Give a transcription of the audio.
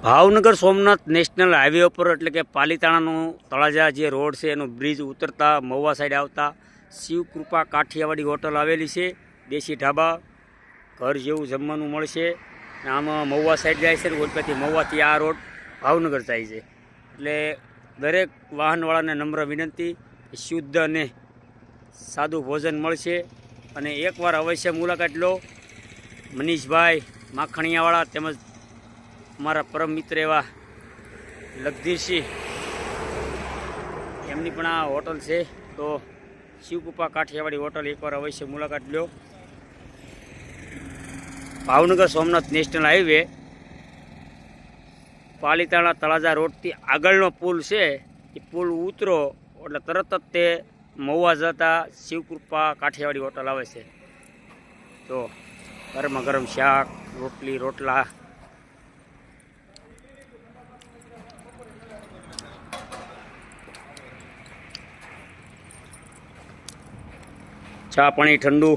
Bhavnagar Somnath national highway ઉપર એટલે કે પાલીતાણાનું તળાજા જે રોડ છે એનો બ્રિજ ઉતરતા મહુવા સાઈડ આવતા શિવકૃપા કાઠિયાવાડી હોટલ આવેલી છે. દેશી ઢાબા ઘર જેવું જમવાનું મળશે. આમાં મહુવા સાઈડ જાય છે ને ઓલપેથી મહુવાથી આ રોડ ભાવનગર જાય છે. એટલે દરેક વાહનવાળાને નમ્ર વિનંતી, શુદ્ધ અને સાદું ભોજન મળશે અને એકવાર અવશ્ય મુલાકાત લો. મનીષભાઈ માખણિયાવાળા તેમજ અમારા પરમ મિત્ર એવા લગધીરસિંહ એમની પણ આ હોટલ છે. તો શિવકૃપા કાઠિયાવાડી હોટલ એકવાર અવશ્ય મુલાકાત લો. ભાવનગર સોમનાથ નેશનલ હાઈવે પાલીતાણા તળાજા રોડથી આગળનો પુલ છે. એ પુલ ઉતરો એટલે તરત જ તે મહુવા જતા શિવકૃપા કાઠિયાવાડી હોટલ આવે છે. તો ગરમા ગરમ શાક, રોટલી, રોટલા, ચા પાણી ઠંડુ